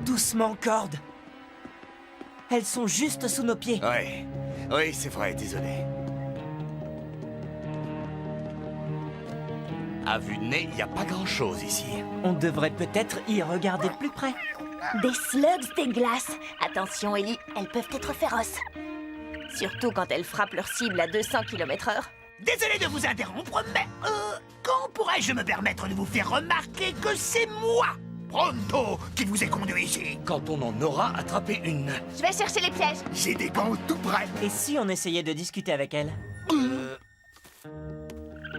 Doucement, Cord. Elles sont juste sous nos pieds. Ouais, oui, c'est vrai, désolé. À vue de nez, il n'y a pas grand-chose ici. On devrait peut-être y regarder de plus près. Des slugs des glaces. Attention, Ellie, elles peuvent être féroces. Surtout quand elles frappent leur cible à 200 km/h. Désolé de vous interrompre, mais quand pourrais-je me permettre de vous faire remarquer que c'est moi, Pronto, qui vous ai conduit ici? Quand on en aura attrapé une. Je vais chercher les pièges. J'ai des gants tout prêts. Et si on essayait de discuter avec elles?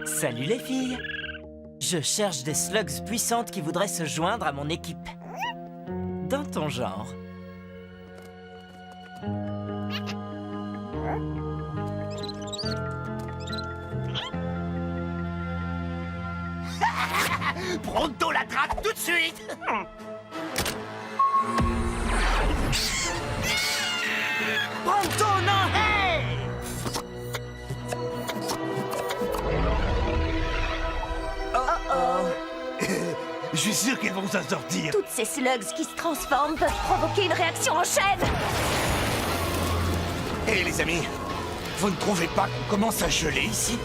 Salut les filles. Je cherche des slugs puissantes qui voudraient se joindre à mon équipe. Dans ton genre. Pronto l'attrape tout de suite. Pronto, non! Hey! Je suis sûr qu'elles vont s'en sortir. Toutes ces slugs qui se transforment peuvent provoquer une réaction en chaîne. Hé les amis, vous ne trouvez pas qu'on commence à geler ici?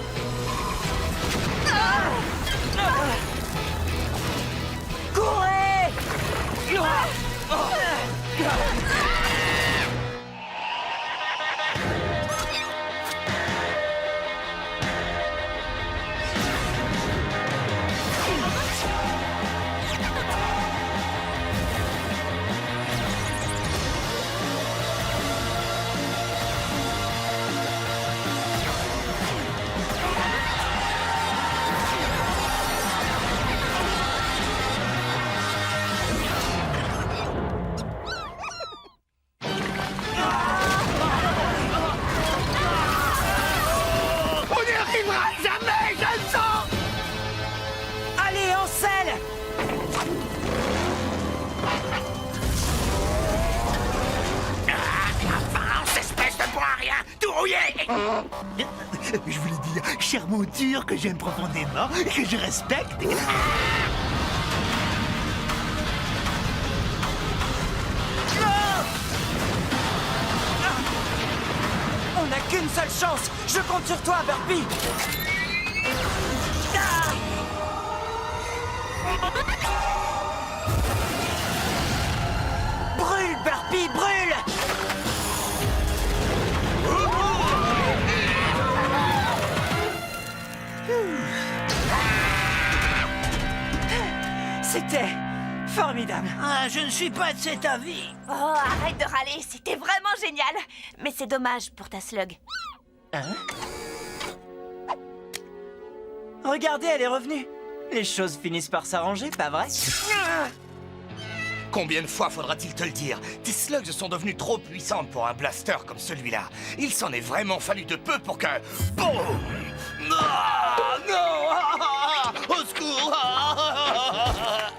Courez! On n'y arrivera jamais, je le sens. Allez, en selle! Avance, espèce de bois rien, tout rouillé. Je voulais dire, chère monture que j'aime profondément et que je respecte. On n'a qu'une seule chance! Je compte sur toi, Burpee! Brûle, Burpee, brûle! C'était formidable. Ah, je ne suis pas de cet avis. Oh, arrête de râler, c'était vraiment génial. Mais c'est dommage pour ta slug. Regardez, elle est revenue. Les choses finissent par s'arranger, pas vrai? Combien de fois faudra-t-il te le dire? Tes slugs sont devenues trop puissantes pour un blaster comme celui-là. Il s'en est vraiment fallu de peu pour que... Boum! Ah, non! Ah, au secours! Ah.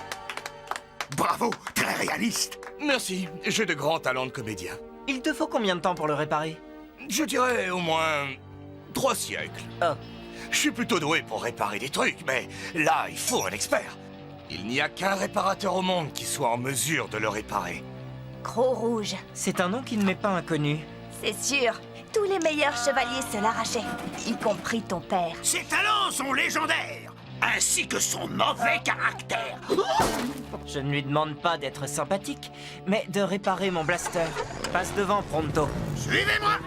Bravo, très réaliste. Merci, j'ai de grands talents de comédien. Il te faut combien de temps pour le réparer? Je dirais au moins 3 siècles. Oh. Je suis plutôt doué pour réparer des trucs, mais là, il faut un expert. Il n'y a qu'un réparateur au monde qui soit en mesure de le réparer. Gros rouge, C'est un nom qui ne m'est pas inconnu. c'est sûr. Tous les meilleurs chevaliers se l'arrachaient, y compris ton père. Ses talents sont légendaires, ainsi que son mauvais caractère. Je ne lui demande pas d'être sympathique, mais de réparer mon blaster. Passe devant, Pronto. Suivez-moi.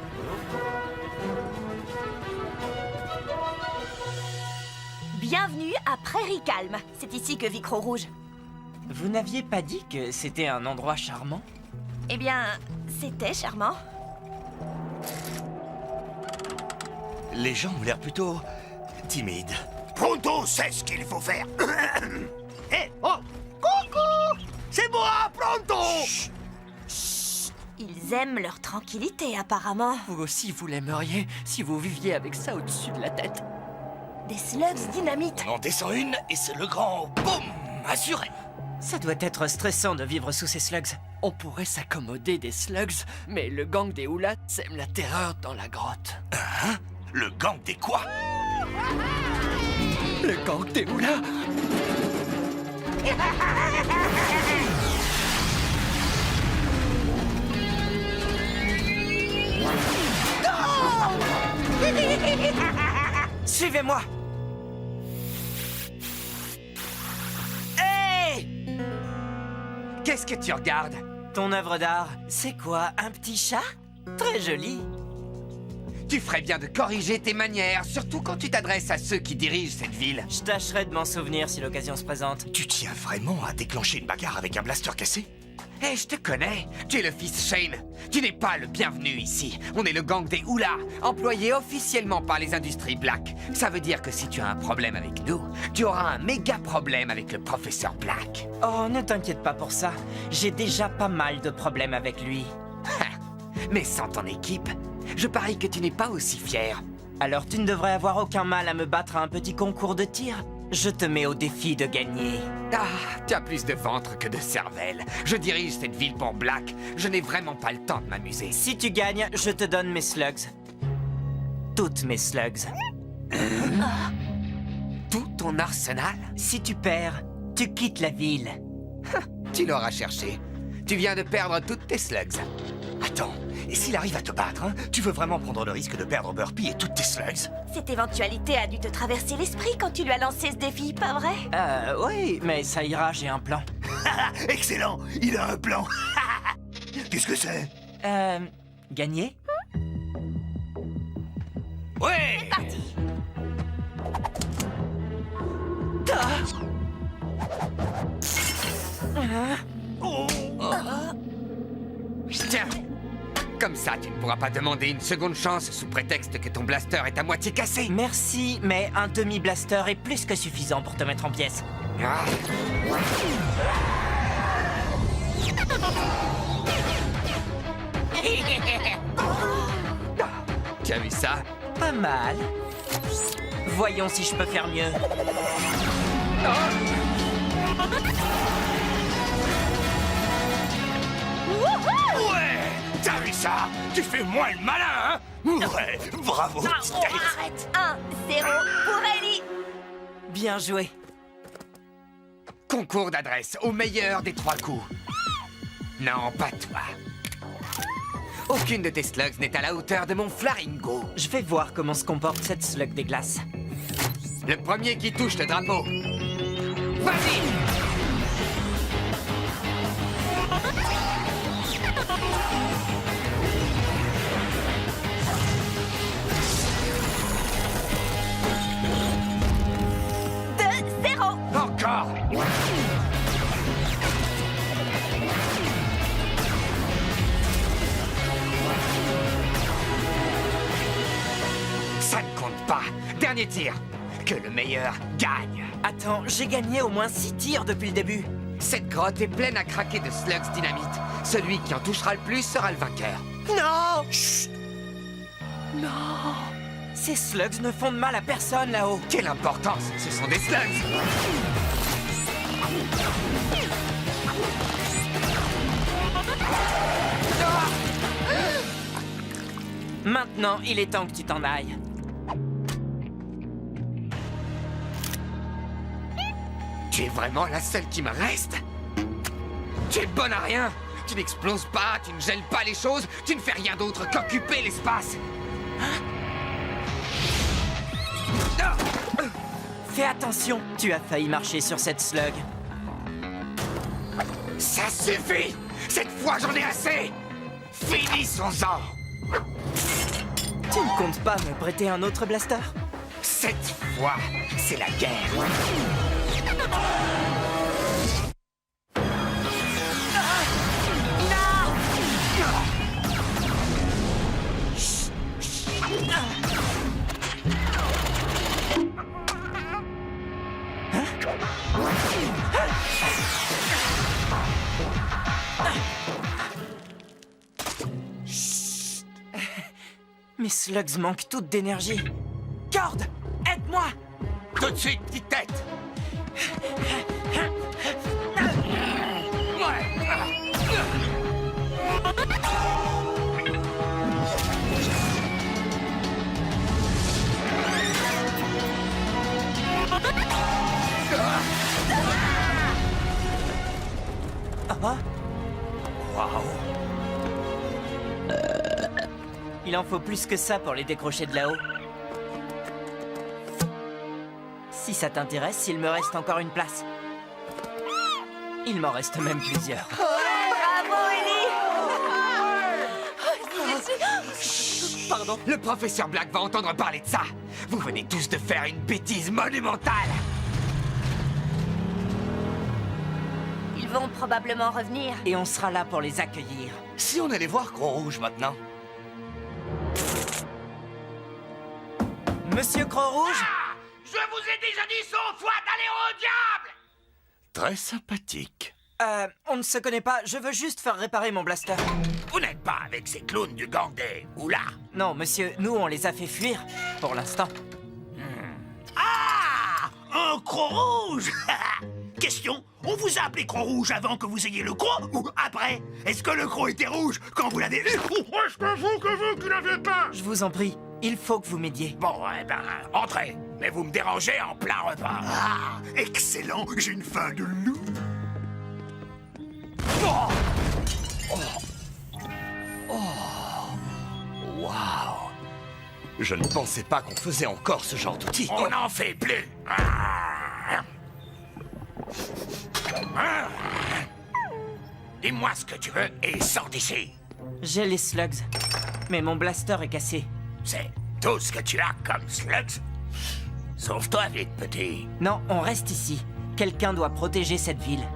Bienvenue à Prairie Calme. C'est ici que vit Gros Rouge. Vous n'aviez pas dit que c'était un endroit charmant? Eh bien, c'était charmant. Les gens ont l'air plutôt timides. Pronto sait ce qu'il faut faire. Hé, oh, coucou. C'est moi, Pronto. Ils aiment leur tranquillité, apparemment. Vous aussi, vous l'aimeriez si vous viviez avec ça au-dessus de la tête. Des slugs dynamite. On en descend une et c'est le grand boum assuré. Ça doit être stressant de vivre sous ces slugs. On pourrait s'accommoder des slugs, mais le gang des Houlats sème la terreur dans la grotte. Le gang des quoi? gang des houlas. Suivez-moi. Hé! Qu'est-ce que tu regardes? Ton œuvre d'art, c'est quoi, un petit chat? Très joli. Tu ferais bien de corriger tes manières, surtout quand tu t'adresses à ceux qui dirigent cette ville. Je tâcherai de m'en souvenir si l'occasion se présente. Tu tiens vraiment à déclencher une bagarre avec un blaster cassé? Hé, je te connais. Tu es le fils Shane. Tu n'es pas le bienvenu ici. On est le gang des houlas, employé officiellement par les industries Black. Ça veut dire que si tu as un problème avec nous, tu auras un méga problème avec le professeur Black. Oh, ne t'inquiète pas pour ça. J'ai déjà pas mal de problèmes avec lui. Mais sans ton équipe, je parie que tu n'es pas aussi fier. Alors tu ne devrais avoir aucun mal à me battre à un petit concours de tir. Je te mets au défi de gagner. Ah, tu as plus de ventre que de cervelle. Je dirige cette ville pour Black. Je n'ai vraiment pas le temps de m'amuser. Si tu gagnes, je te donne mes slugs. Toutes mes slugs. Tout ton arsenal? Si tu perds, tu quittes la ville. Tu l'auras cherché. Tu viens de perdre toutes tes slugs. Attends, et s'il arrive à te battre, hein, tu veux vraiment prendre le risque de perdre Burpee et toutes tes slugs? Cette éventualité a dû te traverser l'esprit quand tu lui as lancé ce défi, pas vrai? Oui, mais ça ira, j'ai un plan. Excellent, il a un plan. Qu'est-ce que c'est? Gagner? Ouais! Parti. Tiens, comme ça, tu ne pourras pas demander une seconde chance sous prétexte que ton blaster est à moitié cassé. Merci, mais un demi-blaster est plus que suffisant pour te mettre en pièces. Ah. Tu as vu ça? Pas mal. Voyons si je peux faire mieux. Ouais! T'as vu ça? Tu fais moins le malin, hein? Ouais, bravo, petite tête. Arrête. 1-0 pour Ellie. Bien joué. Concours d'adresse au meilleur des 3 coups. Non, pas toi. Aucune de tes slugs n'est à la hauteur de mon Flaringo. Je vais voir comment se comporte cette slug des glaces. Le premier qui touche le drapeau. Vas-y! Encore! Ça ne compte pas. Dernier tir. Que le meilleur gagne. Attends, j'ai gagné au moins 6 tirs depuis le début. Cette grotte est pleine à craquer de slugs dynamite. Celui qui en touchera le plus sera le vainqueur. Non! Chut! Non! Ces slugs ne font de mal à personne là-haut. Quelle importance, ce sont des slugs! Maintenant, il est temps que tu t'en ailles. Tu es vraiment la seule qui me reste? Tu es bonne à rien! Tu n'exploses pas, tu ne gèles pas les choses, tu ne fais rien d'autre qu'occuper l'espace! Fais attention, tu as failli marcher sur cette slug. Ça suffit! Cette fois, j'en ai assez! Finissons-en! Tu ne comptes pas me prêter un autre blaster? Cette fois, c'est la guerre! Mes slugs manquent toutes d'énergie. Cord, aide-moi! Tout de suite, petite tête! Ouais! pas? Waouh! Il en faut plus que ça pour les décrocher de là-haut. Si ça t'intéresse, il me reste encore une place. Il m'en reste même plusieurs. Bravo, Ellie! Pardon. Le professeur Black va entendre parler de ça. Vous venez tous de faire une bêtise monumentale. Ils vont probablement revenir. Et on sera là pour les accueillir. Si on allait voir Gros-Rouge maintenant? Monsieur Croc-Rouge? Je vous ai déjà dit 100 fois d'aller au diable! Très sympathique. On ne se connaît pas. Je veux juste faire réparer mon blaster. Vous n'êtes pas avec ces clowns du gang des Oula? Non, monsieur, nous, on les a fait fuir. Pour l'instant. Ah! Un croc rouge! Question, on vous a appelé croc rouge avant que vous ayez le croc ou après? Est-ce que le croc était rouge quand vous l'avez eu? Ou est-ce que vous qui l'avez pas? Je vous en prie, il faut que vous m'aidiez. Bon, eh ben, entrez. Mais vous me dérangez en plein repas. Ah, excellent, j'ai une faim de loup. Waouh! Je ne pensais pas qu'on faisait encore ce genre d'outil. On n'en fait plus. Dis-moi ce que tu veux et sors d'ici. J'ai les slugs. Mais mon blaster est cassé. C'est tout ce que tu as comme slugs. Sauve-toi vite, petit. Non, on reste ici. Quelqu'un doit protéger cette ville.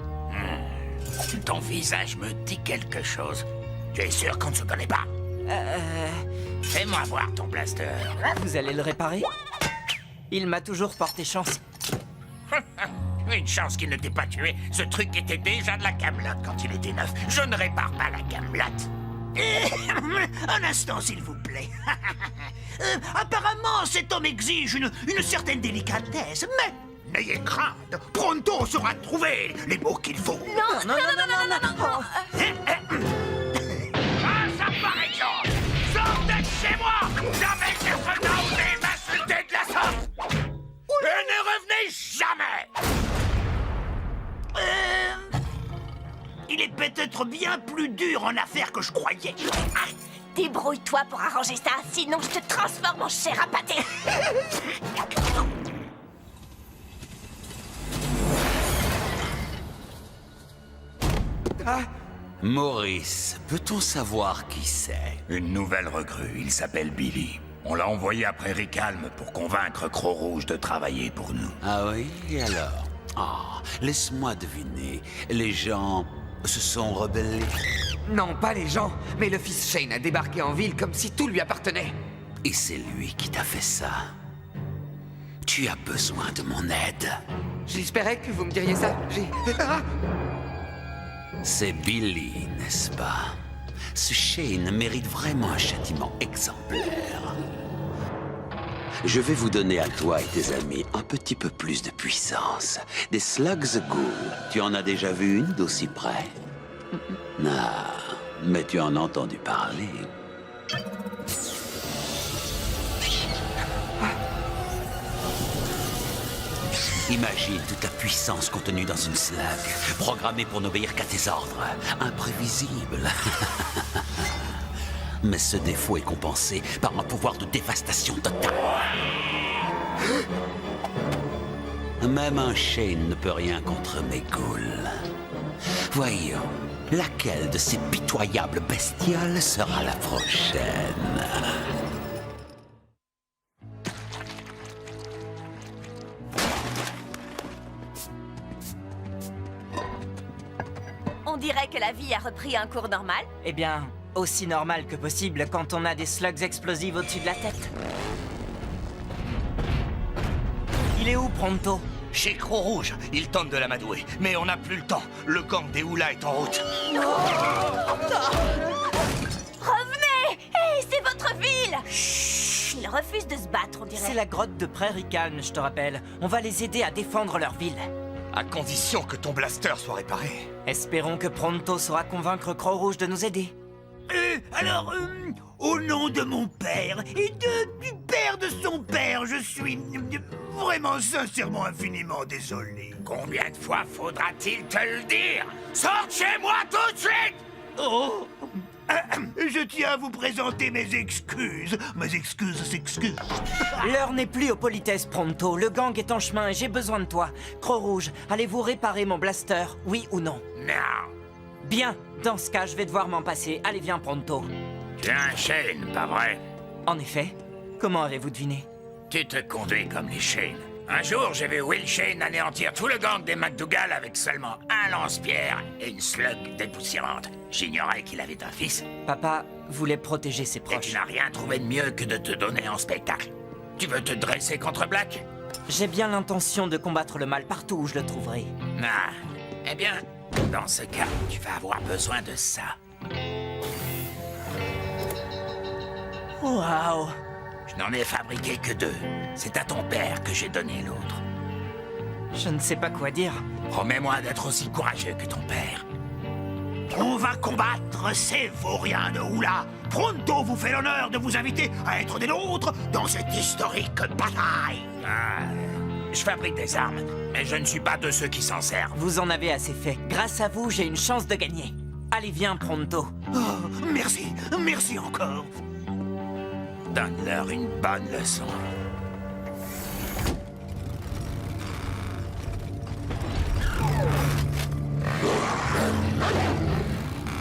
Ton visage me dit quelque chose. Tu es sûr qu'on ne se connaît pas? Fais-moi voir ton blaster. Vous allez le réparer? Il m'a toujours porté chance. Une chance qu'il ne t'ait pas tué. Ce truc était déjà de la camelote quand il était neuf. Je ne répare pas la camelote. Un instant, s'il vous plaît. Apparemment, cet homme exige une certaine délicatesse, mais n'ayez crainte. Pronto saura trouver les mots qu'il faut. Non. Ah, ça par exemple. Sortez de chez moi. Jamais personne n'a osé m'insulter de la sorte. Et ne revenez jamais. Il est peut-être bien plus dur en affaires que je croyais. Débrouille-toi pour arranger ça, sinon je te transforme en chair à pâté. Maurice, peut-on savoir qui c'est? Une nouvelle recrue, il s'appelle Billy. On l'a envoyé après Ricalme pour convaincre Croc-Rouge de travailler pour nous. Ah oui, et alors? Ah, laisse-moi deviner. Les gens se sont rebellés. Non, pas les gens, mais le fils Shane a débarqué en ville comme si tout lui appartenait. Et c'est lui qui t'a fait ça. Tu as besoin de mon aide. J'espérais que vous me diriez ça. Ah! C'est Billy, n'est-ce pas? Ce Shane mérite vraiment un châtiment exemplaire. Je vais vous donner à toi et tes amis un petit peu plus de puissance. Des slugs ghoul. Tu en as déjà vu une d'aussi près? Non, mais tu en as entendu parler. Imagine toute la puissance contenue dans une slug, programmée pour n'obéir qu'à tes ordres. Imprévisible. Mais ce défaut est compensé par un pouvoir de dévastation totale. Même un Shane ne peut rien contre mes ghouls. Voyons, laquelle de ces pitoyables bestioles sera la prochaine? On dirait que la vie a repris un cours normal. Eh bien, aussi normal que possible quand on a des slugs explosives au-dessus de la tête. Il est où, Pronto? Chez Croc-Rouge, il tente de l'amadouer, mais on n'a plus le temps. Le gang des Oula est en route. Revenez! Hé, c'est votre ville! Chut, ils refusent de se battre, on dirait. C'est la grotte de Prairie Calme, je te rappelle. On va les aider à défendre leur ville. À condition que ton blaster soit réparé. Espérons que Pronto saura convaincre Croc-Rouge de nous aider. Alors, au nom de mon père et du père de son père, je suis vraiment sincèrement infiniment désolé. Combien de fois faudra-t-il te le dire? Sors de chez moi tout de suite! Oh! Je tiens à vous présenter mes excuses. Mes excuses s'excusent. L'heure n'est plus aux politesses, Pronto. Le gang est en chemin et j'ai besoin de toi. Croc-Rouge, allez-vous réparer mon blaster, oui ou non? Non. Bien, dans ce cas, je vais devoir m'en passer. Allez, viens, Pronto. Tu es un Shane, pas vrai? En effet, comment avez-vous deviné? Tu te conduis comme les Shane. Un jour, j'ai vu Will Shane anéantir tout le gang des McDougal avec seulement un lance-pierre et une slug dépoussiérante. J'ignorais qu'il avait un fils. Papa voulait protéger ses Et proches. tu n'as rien trouvé de mieux que de te donner en spectacle. Tu veux te dresser contre Black? J'ai bien l'intention de combattre le mal partout où je le trouverai. Ah, eh bien, dans ce cas, tu vas avoir besoin de ça. Waouh! Je n'en ai fabriqué que 2. C'est à ton père que j'ai donné l'autre. Je ne sais pas quoi dire. Promets-moi d'être aussi courageux que ton père. On va combattre ces vauriens de Oula. Pronto vous fait l'honneur de vous inviter à être des nôtres dans cette historique bataille. Ah, je fabrique des armes, mais je ne suis pas de ceux qui s'en servent. Vous en avez assez fait. Grâce à vous, j'ai une chance de gagner. Allez, viens, Pronto. Oh, merci, merci encore. Donne-leur une bonne leçon.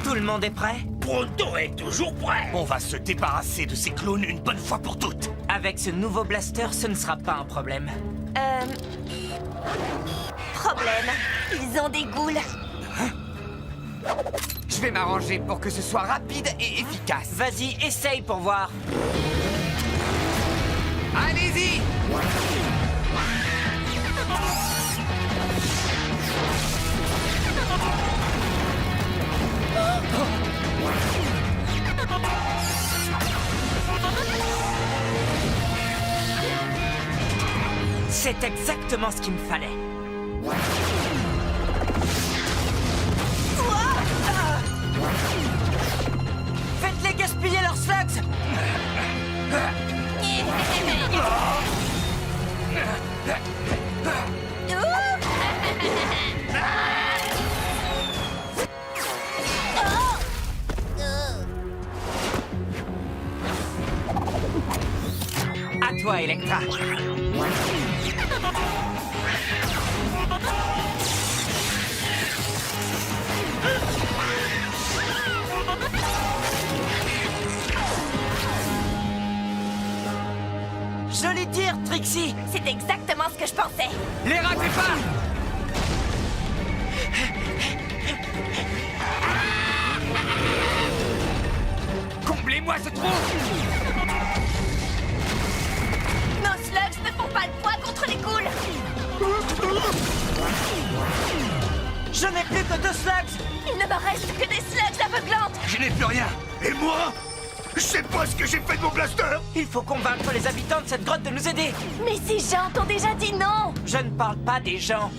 Tout le monde est prêt? Pronto est toujours prêt. On va se débarrasser de ces clones une bonne fois pour toutes. Avec ce nouveau blaster, ce ne sera pas un problème. Problème, ils ont des ghouls. Je vais m'arranger pour que ce soit rapide et efficace. Vas-y, essaye pour voir. Allez-y! C'est exactement ce qu'il me fallait. Faites-les gaspiller leurs slugs! À toi, Electra. Joli tir, Trixie! C'est exactement ce que je pensais. Les ratez pas! Comblez-moi ce trou! Nos slugs ne font pas le poids contre les ghouls. Je n'ai plus que 2 slugs! Il ne me reste que des slugs aveuglantes. Je n'ai plus rien. Et moi, je sais pas ce que j'ai fait de mon blaster. Il faut convaincre les habitants de cette grotte de nous aider! Mais ces gens t'ont déjà dit non. Je ne parle pas des gens!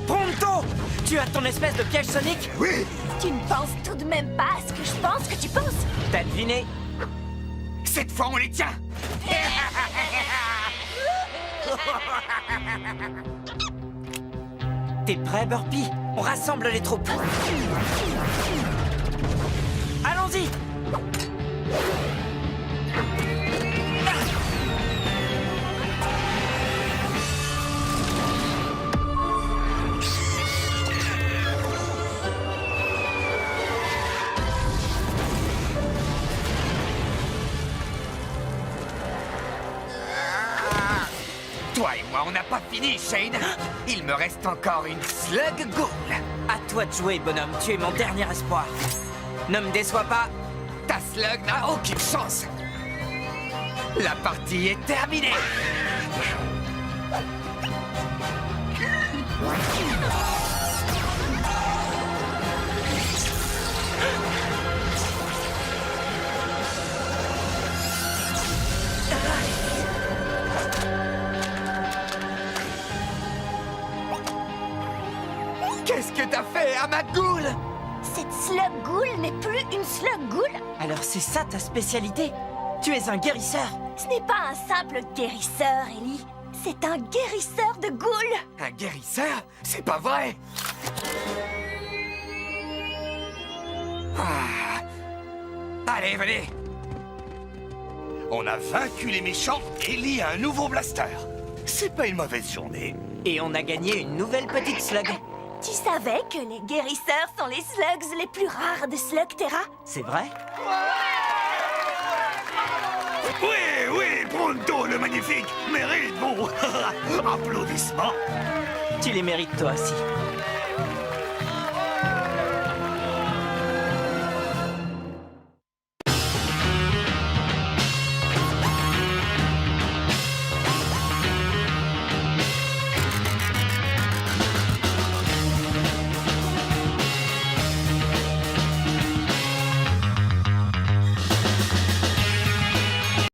Pronto! Tu as ton espèce de piège sonique? Oui, Tu ne penses tout de même pas à ce que je pense que tu penses. T'as deviné? Cette fois, on les tient! T'es prêt, Burpee? On rassemble les troupes. Allons-y! Toi et moi, on n'a pas fini, Shane! Il me reste encore une slug ghoul! À toi de jouer, bonhomme. Tu es mon dernier espoir. Ne me déçois pas. Ta slug n'a aucune chance! La partie est terminée! Qu'est-ce que t'as fait à ma ghoul? Cette slug ghoul n'est plus une slug ghoul. Alors c'est ça ta spécialité? Tu es un guérisseur. Ce n'est pas un simple guérisseur, Ellie. C'est un guérisseur de ghouls. Un guérisseur? C'est pas vrai! Ah. Allez, venez! On a vaincu les méchants et Ellie a un nouveau blaster. C'est pas une mauvaise journée. Et on a gagné une nouvelle petite slug. Tu savais que les guérisseurs sont les slugs les plus rares de Slugterra? C'est vrai? Oui, oui, Pronto le magnifique mérite bon applaudissements. Tu les mérites toi aussi.